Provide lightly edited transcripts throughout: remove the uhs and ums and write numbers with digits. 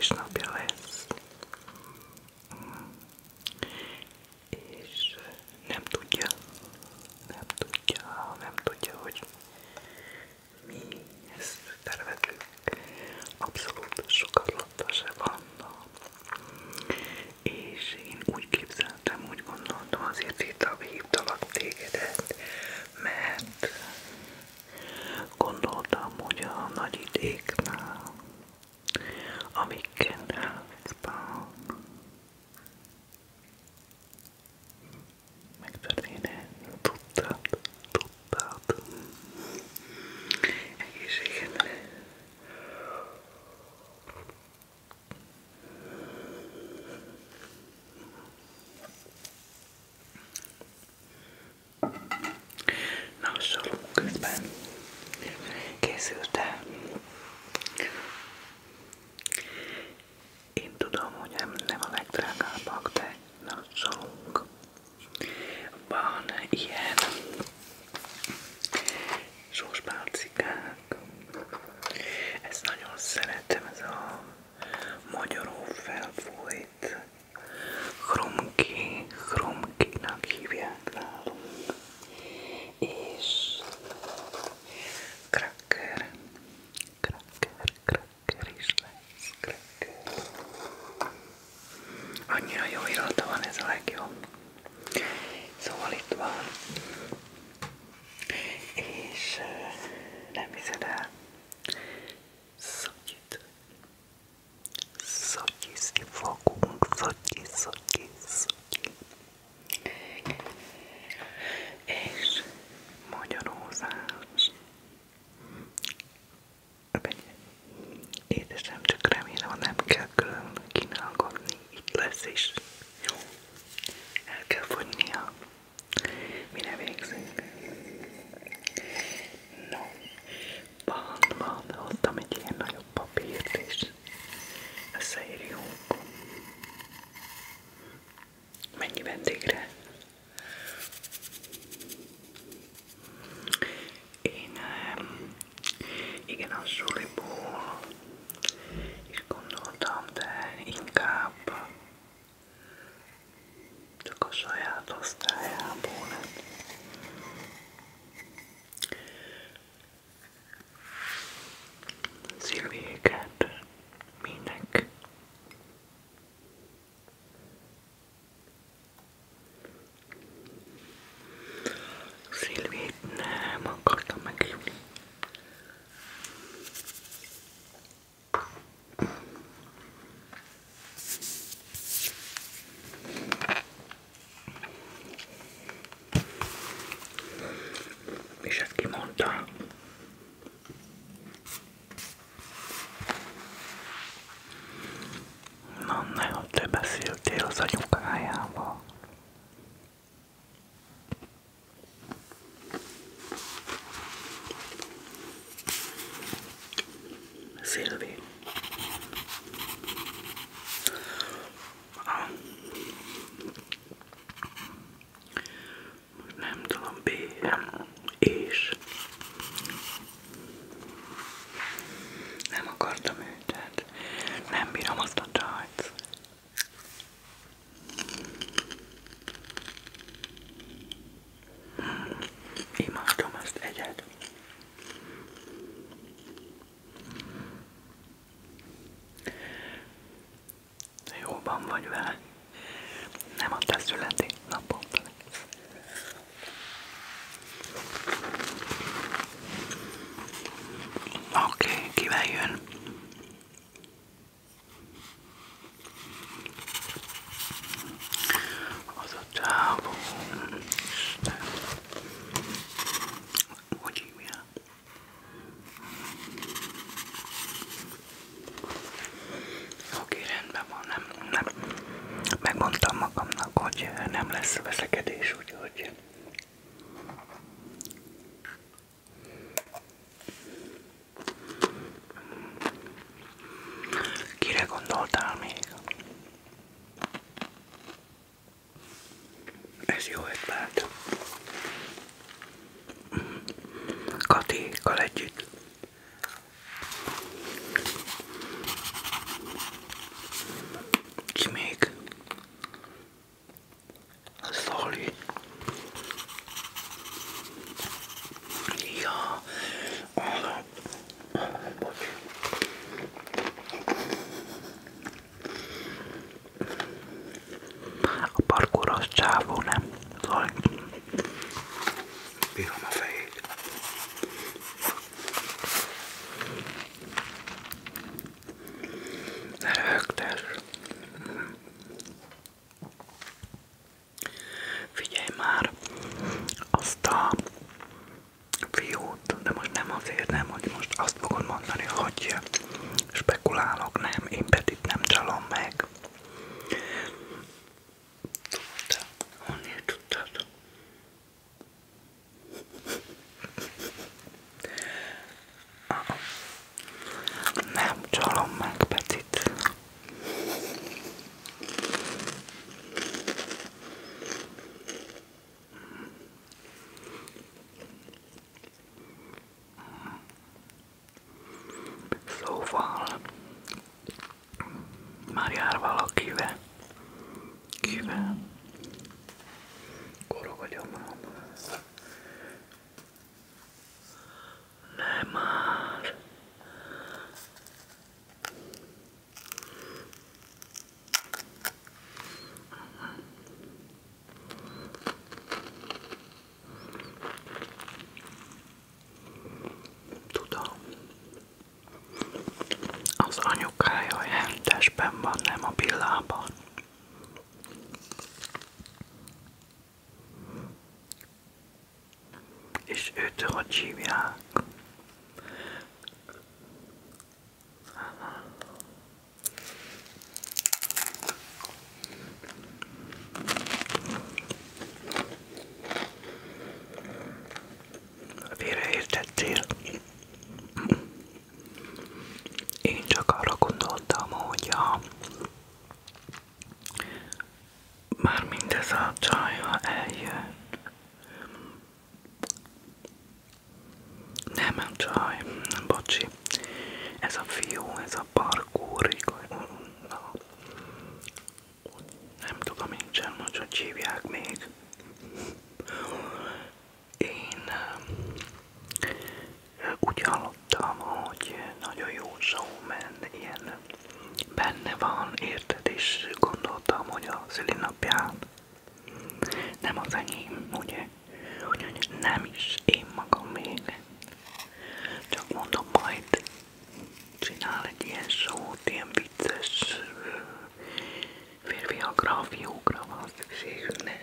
születésnapja lesz. És nem tudja, hogy mi ezt tervezünk. Abszolút sokatlata se van. És én úgy képzeltem, úgy gondoltam, azért hívtalak tégedet, mert gondoltam, hogy a nagy idéknál, a Weekend Házban megtörténne, tudtad, egészségedre. Na, a sorunk közben készült el. Én tudom, hogy nem a legdrágábbak, de na, sorunk. Van ilyen sóspálcikák. Ezt nagyon szeretem, ez a magyarul felfújt chromkinak hívják nálunk. És cracker is lesz, cracker. Annyira jó illata van, ez a legjobb. Szóval itt van. És nem hiszed el, szotyizni fogunk, szotyi. És magyarózás. Édesem, csak remélem, nem kell külön kínálkodni. Itt lesz is. Jó. El kell fogynia. Mire végzünk? No. Van, hoztam egy ilyen nagyobb papírt és összeírjunk. Mennyi vendégre? Én igen, a suliból is gondoltam, de inkább csak a saját osztályából. Szilvéket minek? Szilvét nem akartam meghívni. És ezt kimondta. Na, nehogy te beszéltél az anyukájával. Szilvi. Nem tudom, és nem akartam őt, tehát nem bírom azt a csajt. Imádom ezt egyet. De jóban vagy vele. Nem a te születésnapod lesz. Oké, kivel jön? Az a csávó. Isten. Hogy hívják? Oké, rendben van, nem. Megmondtam magamnak, hogy nem lesz veszekedés, úgyhogy... Kire gondoltál még? Ez jó ötlet. Katiékkal együtt. hogy spekulálok, nem, én Petit nem csalom meg. Tudtad? Honnét tudtad? Nem csalom meg Petit. Szóval már jár valakivel. Kivel? Korog a gyomrom. Nem már. Tudom. Az anyukája a hentesben van, nem a villában. És őt hogy hívják? Félreértettél? Én csak arra gondoltam, hogy már mindez a csaj, ha eljön. Nem a csaj, bocsi. Ez a fiú, ez a parkúrik. Nem tudom én sem, hogy hívják még. Én úgy hallottam, hogy nagyon jó showman, ilyen benne van, érted, és gondoltam, hogy a szülinapján nem az enyém, ugye, hogy nem is én magam még, csak mondom, majd csinál egy ilyen show-t, ilyen vicces férfiakra, fiúkra van szükségünk, ne?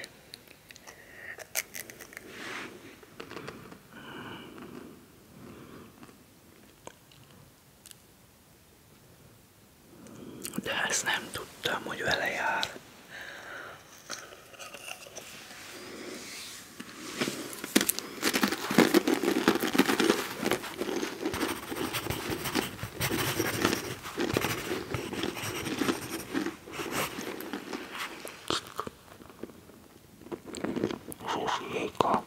De ezt nem tudtam, hogy vele jár. Zsuzsiéka.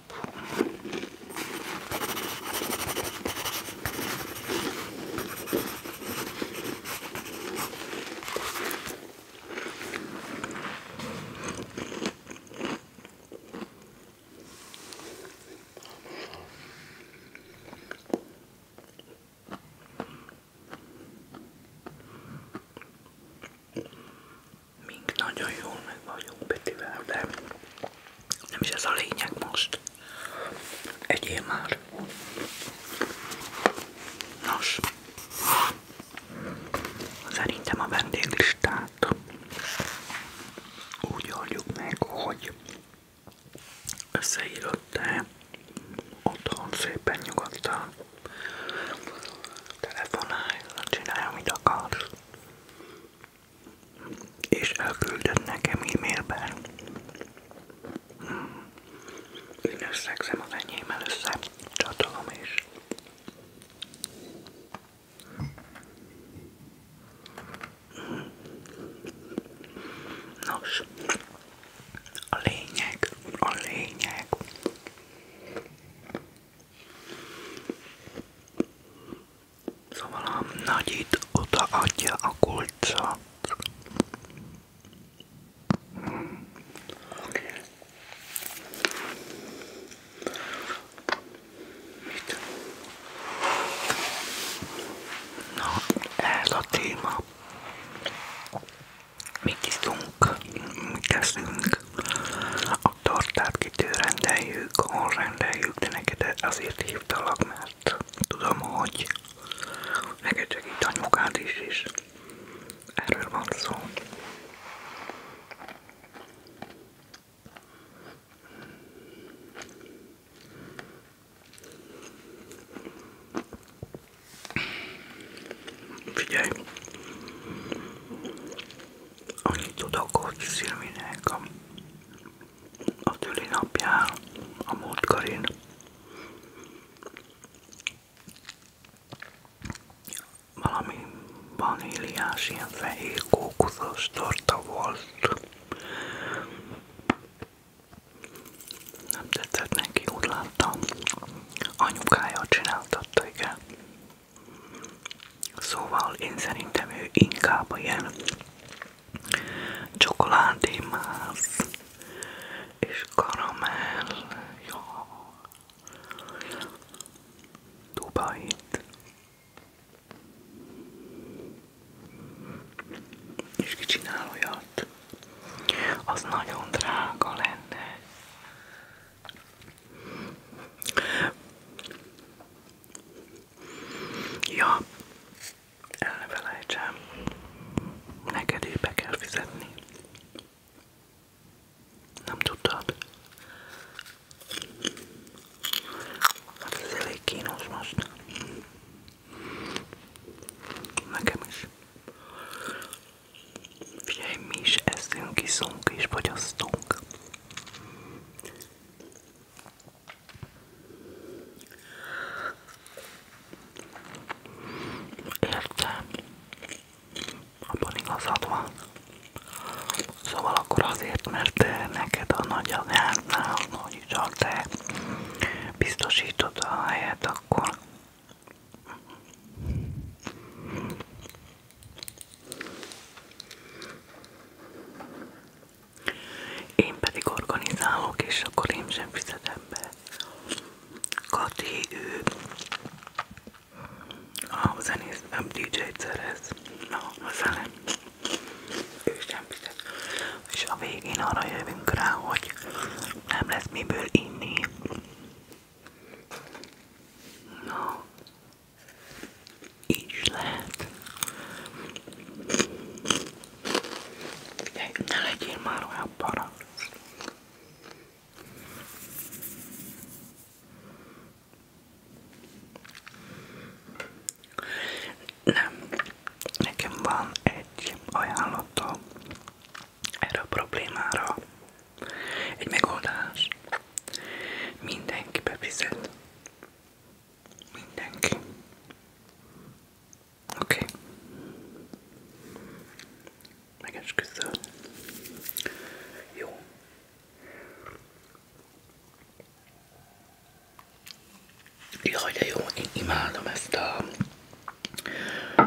Mink nagyon jól meg vagyunk Petivel, de nem is ez a lényeg most. Egyél már. Nos, szerintem a vendéglistát úgy oldjuk meg, hogy összeírod-e otthon szépen nyugodtan. Telefonálj, csinálj, amit akarsz. És elküldöd nekem e-mailben. Én összegzem az enyémmel, összecsatolom és nos, a lényeg. Szóval a nagyit odaadja a kulcsot. Mit? Na, ez a téma. Mit iszunk? Mit teszünk? A tortát kitőrendeljük, hol rendeljük, de neked azért hívtalak, mert tudom, hogy neked segít anyukád is, és erről van szó. Szilvinek a szülinapján, a múltkarin. Valami vaníliás, ilyen fehér kókuszos torta volt. Nem tetszett neki, úgy láttam. Anyukája csináltatta, igen. Szóval én szerintem ő inkább ilyen csokoládémász és karamell. Jó. Dubait. És ki csinál olyat? Az nagyon drága lenne. Ja, el ne felejtsem. Neked épp kell fizetni. Nem tudtad? Hát ez elég kínos most. Nekem is. Figyelj, mi is eszünk, iszunk és fogyasztunk. Értem. Abban igazad van. Szóval akkor azért, mert neked a nagyanyádnál, hogy csak te biztosítod a helyet, akkor én pedig organizálok, és akkor én sem fizetem be. Kati, ő a zenész, nem DJ-t szerez. A zene. Ő sem fizet. És a végén arra jövünk rá, hogy nem lesz miből inni. Na, így is lehet. Figyelj, ne legyél már olyan para. Nem. Nekem van egy ajánlatom erre a problémára. Egy megoldás. Mindenki befizet. Mindenki. Oké. Megesküszöm. Jó. Jaj, de jó, én imádom ezt a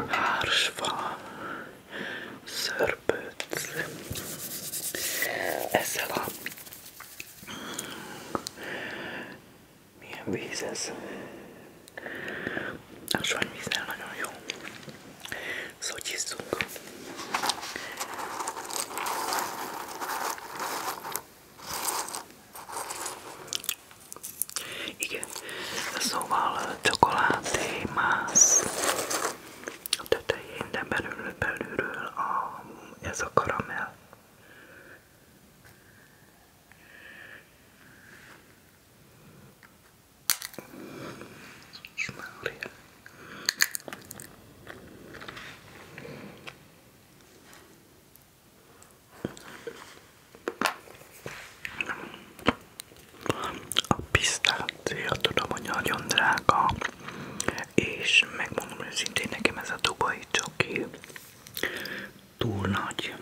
hársfa szörpöt. Ezzel a... Milyen víz ez? Ásványvízzel nagyon jó. Szotyizzunk. Igen, szóval csokoládé, mász a tetején, de belülről ez a karamell. Mária. A pisztácia, tudom, hogy nagyon drága, és megmondom őszintén, nekem ez a dubai csoki túl nagy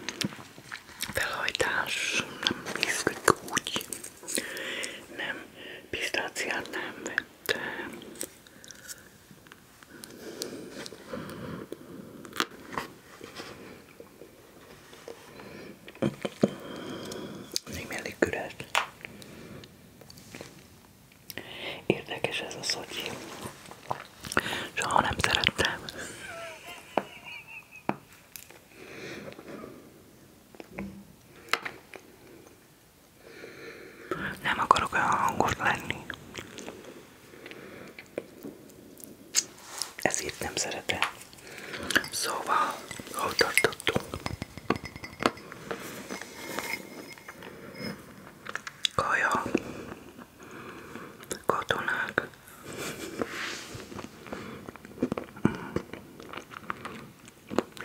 felhajtás, nem ízlik úgy, nem, pisztáciát nem vettem. Még elég üres. Érdekes ez a szotyi. Soha nem szerettem. Nem akarok olyan hangos lenni. Ezért nem szeretem. Szóval, hol tartottunk? Kaja. Katonák.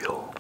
Jó.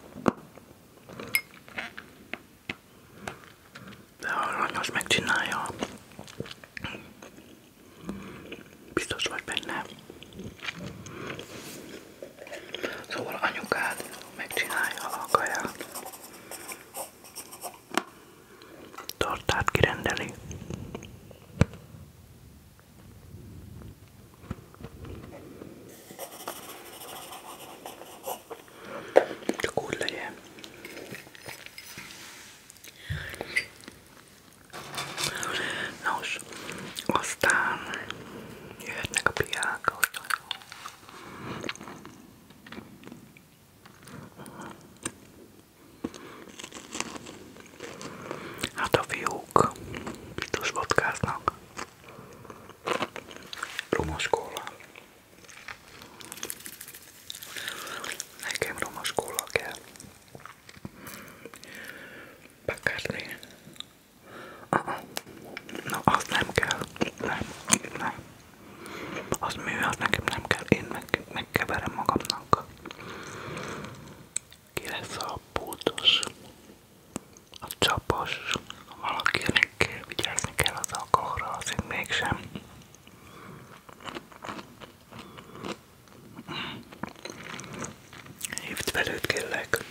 előtt kérlek,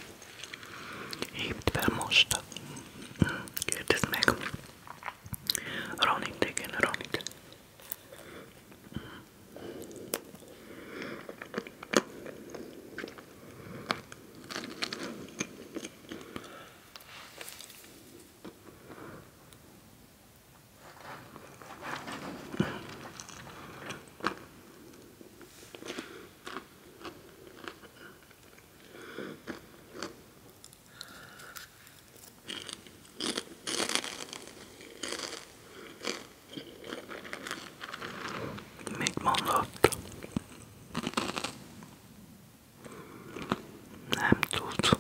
hívd fel most. Kérdezd meg. Ronit, igen, Ronit. Mit mondott? Nem tud.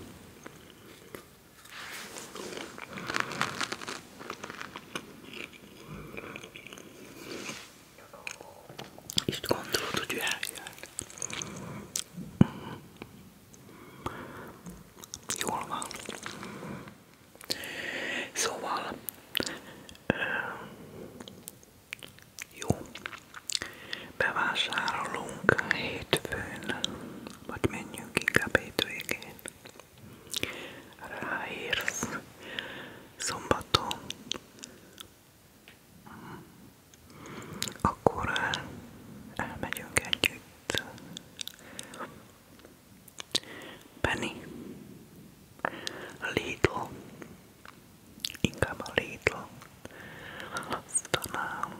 És gondolod, hogy ő eljön? Jól van. Szóval, jó, bevásárolunk hétfőn, vagy menjünk inkább hétvégén. Ráérsz szombaton, akkor elmegyünk együtt. Penny, Lidl, inkább a Lidl, aztán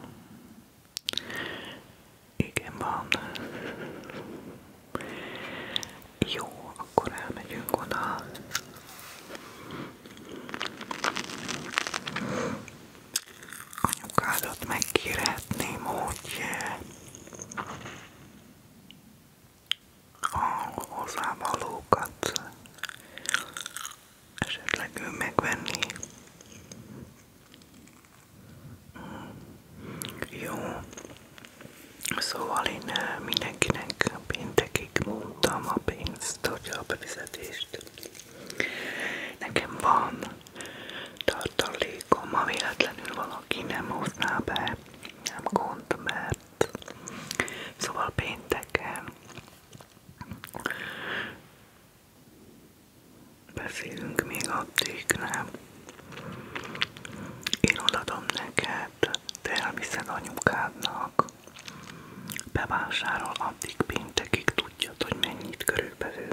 igen van. Jó, akkor elmegyünk oda. Anyukádat megkérhetném, hogy a hozzávalókat esetleg ő megvenni. Jó. Szóval én mindenkinek péntekig mondtam a pénzt, hogy a befizetést. Nekem van tartalékom, ha véletlenül valaki nem hozná be, nem gond, mert szóval pénteken beszélünk még addig, nem? Én odaadom neked, te elviszed anyukádnak, bevásárol, addig péntekig tudjad, hogy mennyit körülbelül.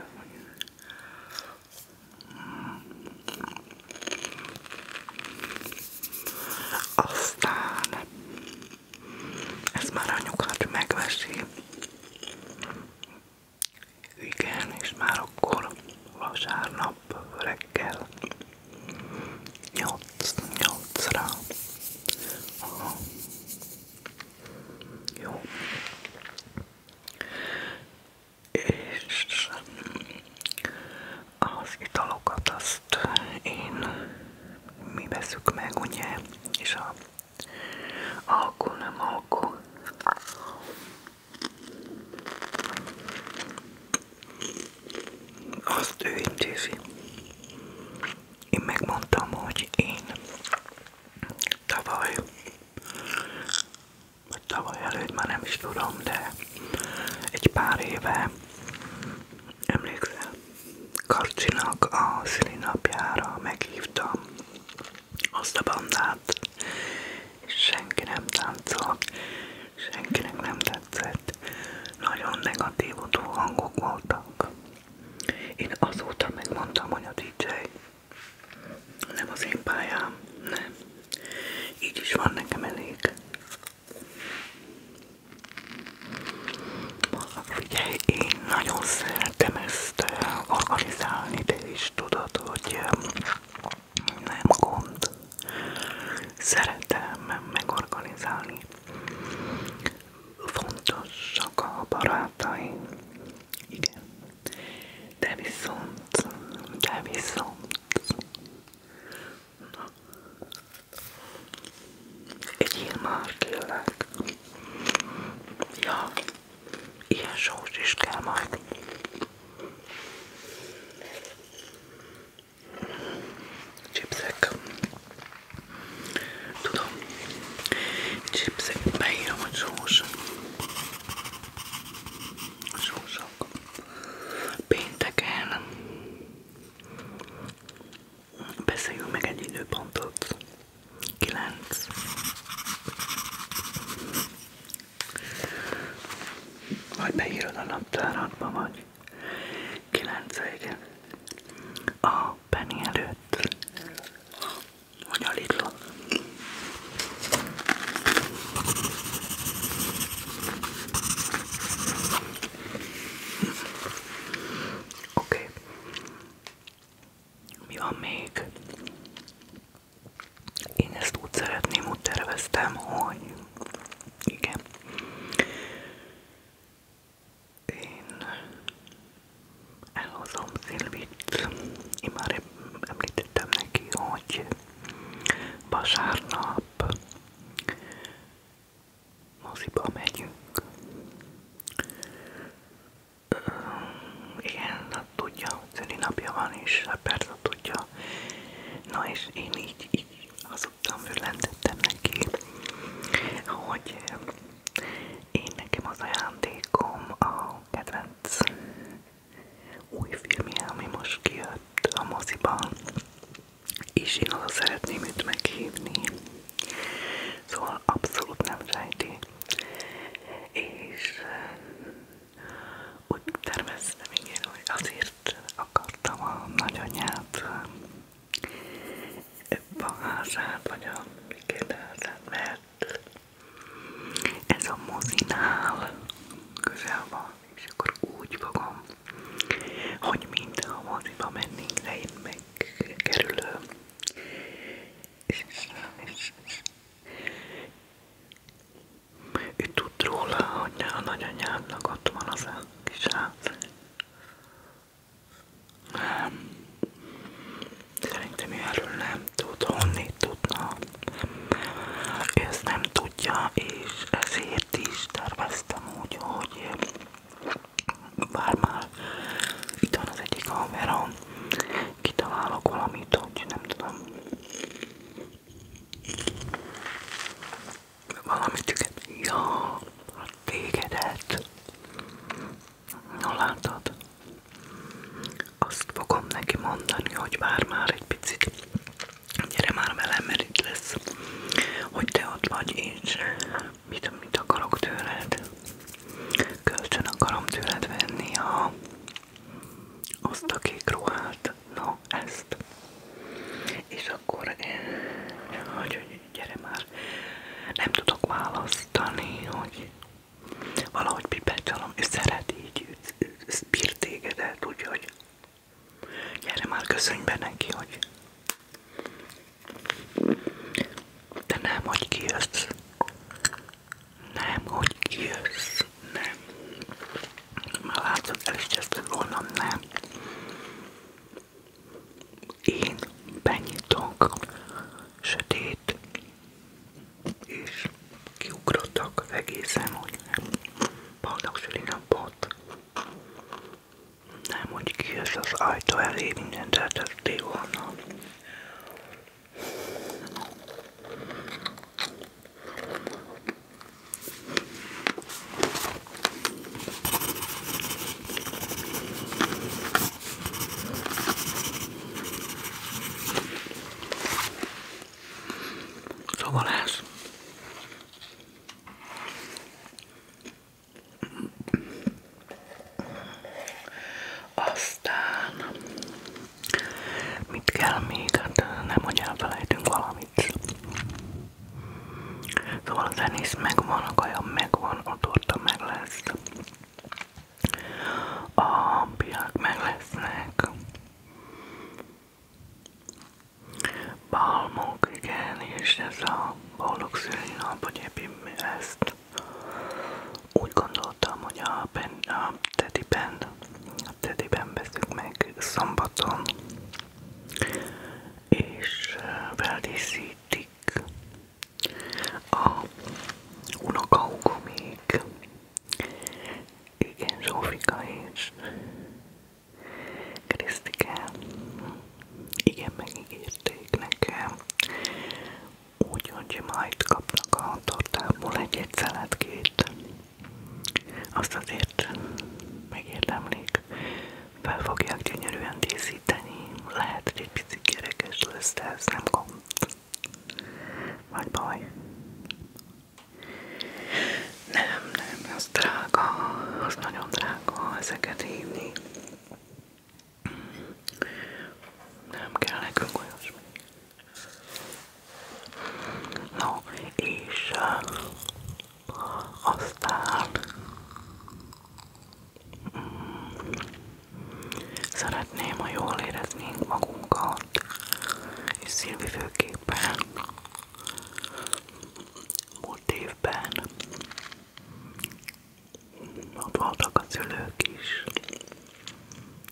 Aztán ez már anyukád megveszi. Igen, és már akkor vasárnap reggel 8-ra. Aha. Jó. És az italokat azt mi veszük meg, ugye? És a alkohol, nem alkohol. Azt ő intézi. Én megmondtam, hogy én tavaly előtt már nem is tudom, de egy pár éve emlékszel, Karcsinak a szülinapjára meghívtam azt a bandát, és senki nem táncolt, senkinek nem tetszett, nagyon negatív utóhangok voltak. Én azóta megmondtam, hogy a DJ nem az én pályám, nem. Így is van nekem elég. Figyelj, én nagyon szeretem ezt organizálni, de is tudod, hogy nem gond. Szeretem megorganizálni. Fontosak a barátaim. Igen. De viszont. Na. Egyél már, kérlek. Ja. Ilyen sós is kell majd. Chipsek. Tudom. Chipsek. Beírom, hogy sós. Sósak. Pénteken Penny előtt. Vagy a Lidl. Oké. Mi van még? Én ezt úgy szeretném, úgy terveztem, hogy igen. Én elhozom Szilvit. Én már említettem neki, hogy vasárnap moziba megyünk. Igen, hát tudja, szülinapja van, és hát persze tudja. Na és én így hazudtam, lentettem neki, hogy én nekem az ajándékom a kedvenc új filmje, ami most kijött a moziban, és én oda szeretném őt meghívni. Szóval abszolút nem sejti. És úgy terveztem, igen, hogy azért akartam a nagyanyát a házát, vagy a kérdezet, mert ez a mozinál közel van, és akkor úgy fogom, hogy mintha moziba mennénk, de én megkerülöm. És ő tud róla, hogy a nagyanyádnak ott van az a kis ház. Nem. Szerintem ő erről nem tud, honnét tudna. Ő ezt nem tudja, és ezért is terveztem úgy, hogy bár már itt van az egyik haverom, kitalálok valamit, hogy nem tudom. Valamit, ja, tégedet. Na látod? Azt fogom neki mondani, hogy vár már egy picit. Gyere már velem, mert itt lesz, hogy te ott vagy, és mit akarok tőled? Kölcsön akarom tőled venni azt a kék ruhát. No, ezt. És akkor hogy gyere már. Nem tudok választani, hogy valahogy pipecsalom, ő szeret így, ő bír tégedet, úgyhogy gyere már, köszönj be neki, hogy de nem, hogy kijössz. Nem, hogy kijössz. Nem. Már látod, el is kezdted volna, nem. Én benyitok, sötét, és kiugrottak az egészen, hogy boldog szülinapot. Nem, hogy kijössz az ajtó elé, mindent eltettél volna. Szóval ez. Aztán mit kell még? Hát nem, hogy elfelejtünk valamit. Szóval a zenész megvan, a kaja megvan, a torta meg lesz. A piák meg lesznek. Balmok, igen, és ez a boldog szülinap, hogy éppen ezt úgy gondoltam, hogy a Teddyben veszük meg szombaton, és feldíszítik a unokahúgom még. Igen, Zsófika és Krisztike. Igen, megígérték nekem. Úgyhogy majd kapnak a tortából egy szeletkét. Azt azért megérdemlik. Fel fogják gyönyörűen díszíteni. Lehet, hogy egy picit gyerekes lesz, de ez nem gond. Vagy baj. Nem, az drága. Az nagyon drága ezeket hívni. Nem Szeretném, ha jól éreznénk magunkat, és Szilvi főképpen múlt évben ott voltak a szülők is.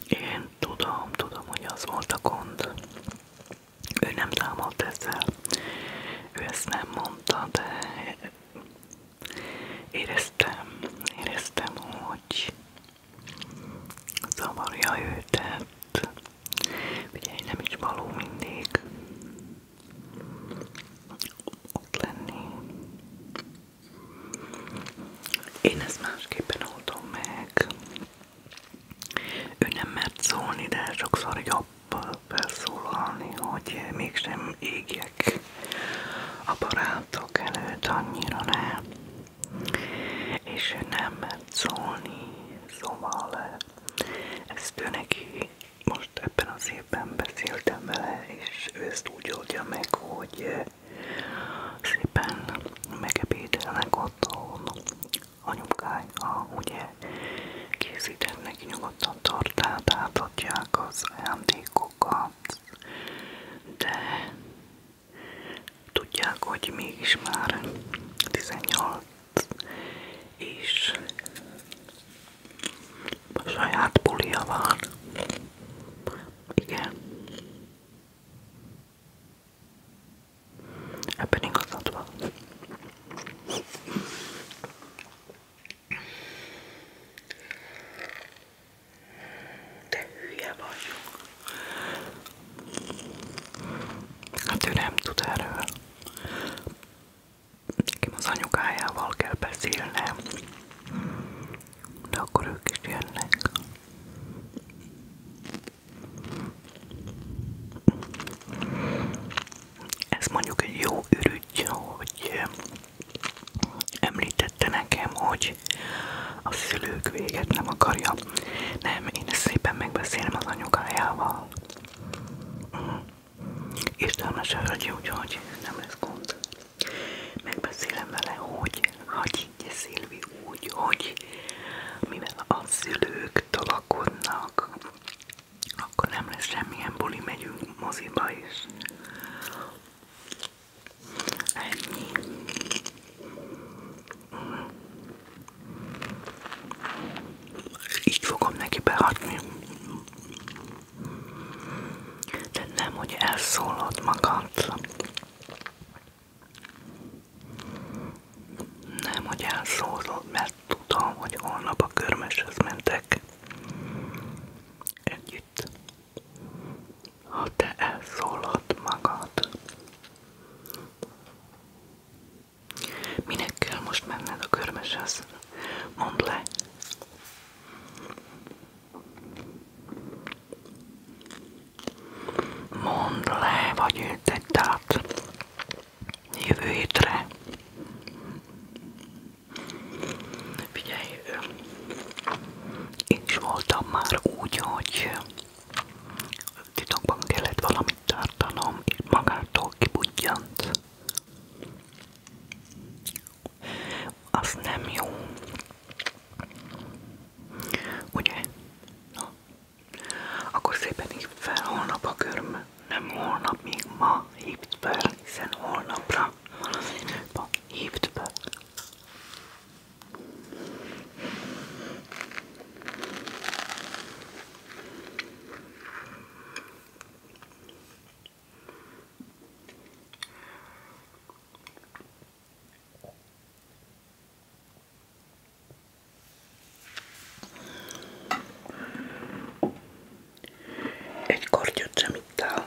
Én tudom, hogy az volt a gond. Ő nem számolt ezzel, ő ezt nem mondta, de éreztem, hogy zavarja őtet. Ugye nem is való mindig ott lenni. Én ezt másképpen oldom meg. Ő nem mert szólni, de sokszor jobb felszólalni, hogy mégsem égjek a barátok előtt, annyira nem. És ő nem mert szólni, szóval ezt ő neki most ebben az évben beszéltem vele, és ő ezt úgy oldja meg, hogy szépen megebédelnek otthon. Anyukája ugye készített neki nyugodtan tortát, átadják az ajándékokat, de tudják, hogy mégis már 18 és a saját bulia van. Igen. Ebben igazad van. De hülye vagyok. Hát ő nem tud erről. Nekem az anyukájával kell beszélnem. De akkor ők is jönnek. Ez mondjuk egy jó ürügy, hogy említette nekem, hogy a szülők véget nem akarja. Nem, én ezt szépen megbeszélem az anyukájával. Értelmes hölgy, úgyhogy nem lesz gond. Megbeszélem vele, hogy hagyj Szilvi úgy, hogy mivel a szülők tolakodnak, akkor nem lesz semmilyen buli, megyünk moziba is. Ennyi. Így fogom neki beadni. De nem, hogy elszólod magad. Nem, hogy elszólod, mert tudom, hogy holnap a körmöshöz mentek együtt. Ha te elszólod magad, minek kell most menned a körmöshöz? Mondd le. Mondd le, vagy ültedd át jövő hétre. Figyelj, én is voltam már úgy, hogy titokban kellett valamit tartanom, és magától kibudjant. Az nem jó. Ugye? Na. Akkor szépen hívd fel holnap a körm. Nem holnap, még ma hívd fel, hiszen holnapra ma hívd fel. Egy kortyot sem ittál.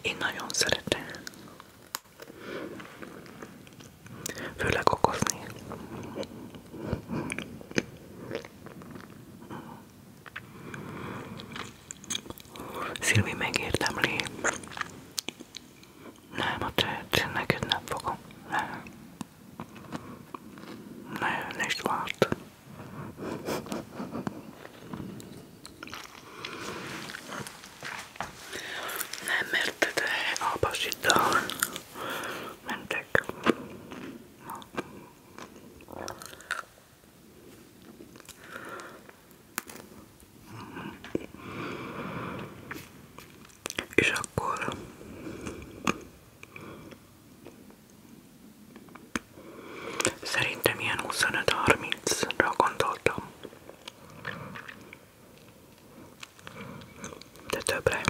Én nagyon szeretem. Főleg okozni. Szilvi megérdemli. Nem, a tehet, neked nem fogom. Nem. Ne is várt. Nem, mert te a pasiddal mentek. És akkor szerintem ilyen 25-30-ra gondoltam. De többre.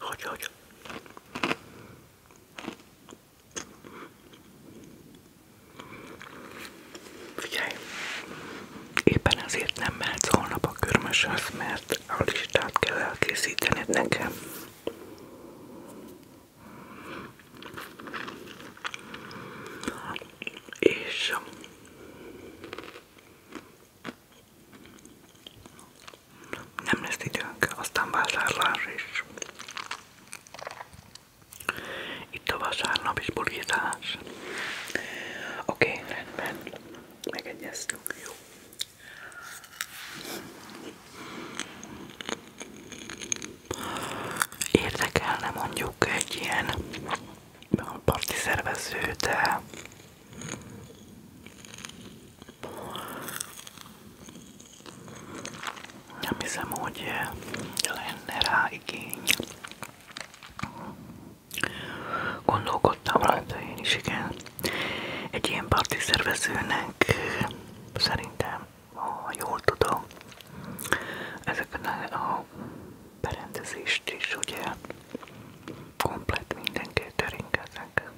Hogy. Figyelj, éppen ezért nem mehetsz holnap a körmöshöz, mert a listát kell elkészítened nekem. És nem lesz időnk, aztán vásárlás is. Itt a vasárnap is bulizás. Oké, rendben. Megegyeztünk, jó. Érdekelne mondjuk egy ilyen parti szervező, de nem hiszem, hogy lenne rá igény. Gondolkodtam rajta én is, igen. Egy ilyen parti szervezőnek szerintem, ha jól tudom, ezeknek a berendezést is ugye komplett minden catering-ezek.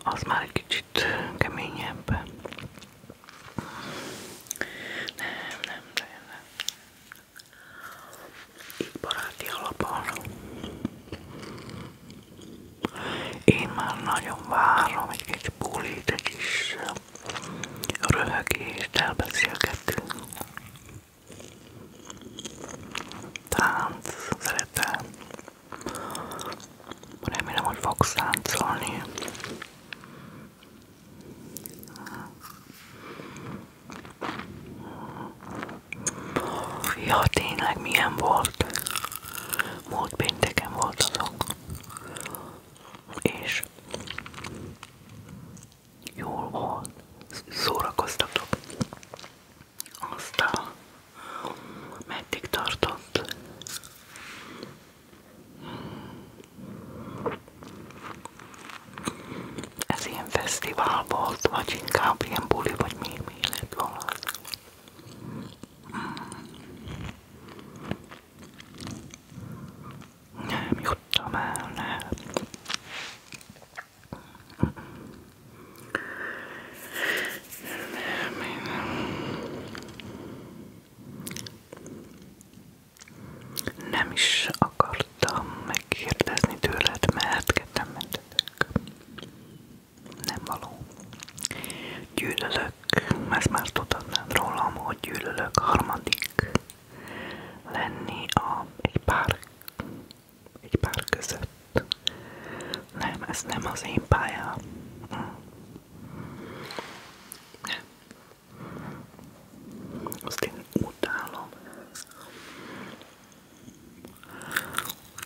Az már egy kicsit keményebb. Nem. Így baráti alapon. Én már nagyon várom egy kis bulit, egy kis röhögést, elbeszélgetünk. Tánc, szeretem. Remélem, hogy fogsz táncolni. Ja, tényleg milyen volt? Múlt pénteken volt azok. És jól volt. Szórakoztatok. Aztán meddig tartott? Ez ilyen fesztivál volt, vagy inkább ilyen buli, vagy mi lett volna? Nem juttam el, nem. Nem is akartam megkérdezni tőled, mert ketten mentetek. Nem való. Gyűlölök, ezt már tudod rólam, hogy gyűlölök harmadik lenni egy pár között. Nem, ez nem az én pályám. Azt én utálom.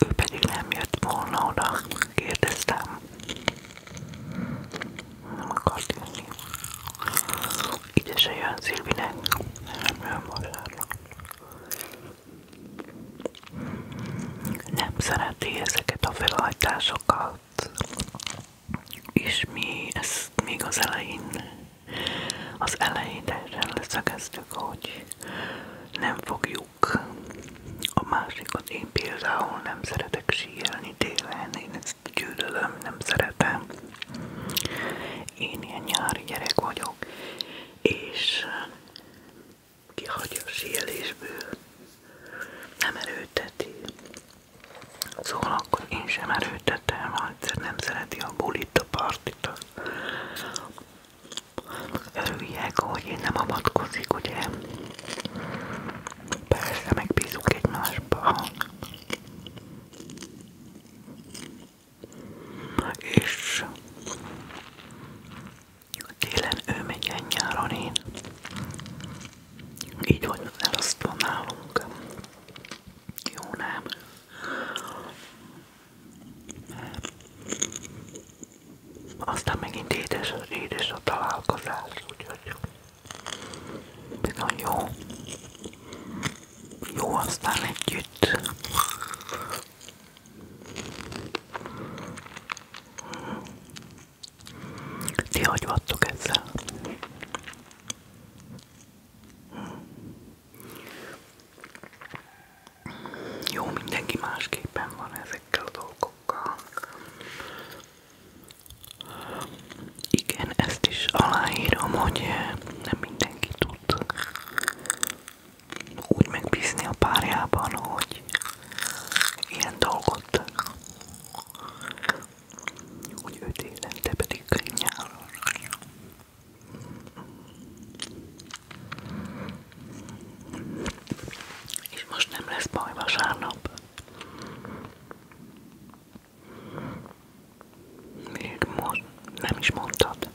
Ő pedig nem jött volna oda, kérdeztem. Nem akart jönni. Ide se jön Szilvinek, nem jön vasárra. Nem szereti ezeket a felhajtásokat. És mi ezt még az elején teljesen leszögeztük, hogy nem fogjuk. A másikat én például nem szeretek síelni télen, én ezt gyűlölöm, nem szeretem. Én ilyen nyári gyerek vagyok, és kihagy a síelésből. Nem erőltetem. sem erőtetem, ha egyszer nem szereti a bulit, a partit. Örüljek, hogy én nem avatkozik, ugye? Persze, megbízunk egymásba. És télen ő megy el, nyáron én. Így van elosztva nálunk. Jó, nem? Aztán megint édes a találkozás, úgyhogy bizony jó. Jó, aztán együtt. Ti hogy vagytok ezzel? Jó, mindenki másképpen van ezekkel a dolgokkal. Igen, ezt is aláírom, hogy nem mindenki tud úgy megbízni a párjában, hogy ilyen dolgot, hogy 5 évente pedig nyáron. És most nem lesz baj vasárnap. Még most nem is mondtad.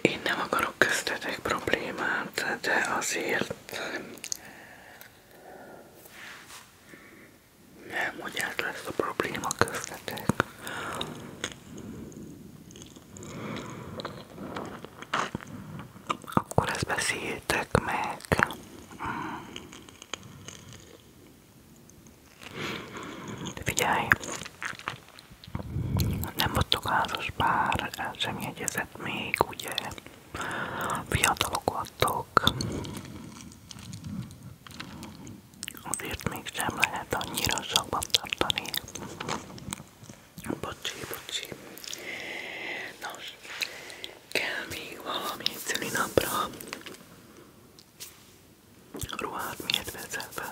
Én nem akarok köztetek problémát, de azért nem, hogy ez lesz a probléma köztetek. Akkor ezt beszéljétek meg. Figyelj! Nem vagytok házas pár, el sem jegyezett még, ugye? Fiatalok vagytok. Azért mégsem lehet annyira sakban tartani. Bocsi. Nos, kell még valami egy szülinapra. A ruhát miért veszel be?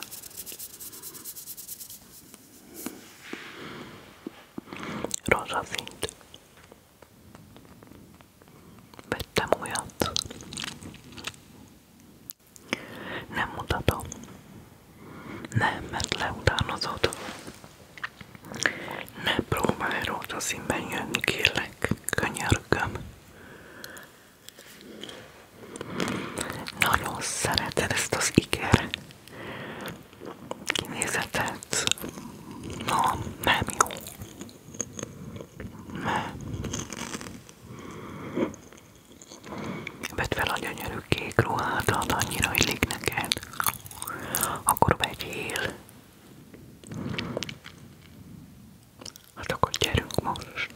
Rózsaszínt. Vettem olyat. Nem mutatom. Nem, mert leutánozod. Ne próbálj rózsaszínben jönni, kérlek. Könyörgöm. Nagyon szereted ezt az iker kinézetet. Nem jó. Nem. Vedd fel a gyönyörű kék ruhádat, annyira illik neked. Akkor vegyél. Hát akkor gyerünk most.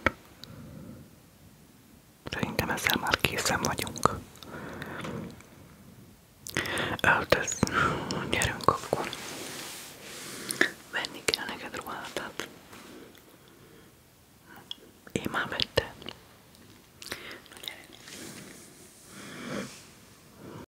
Szerintem ezzel már készen vagyunk.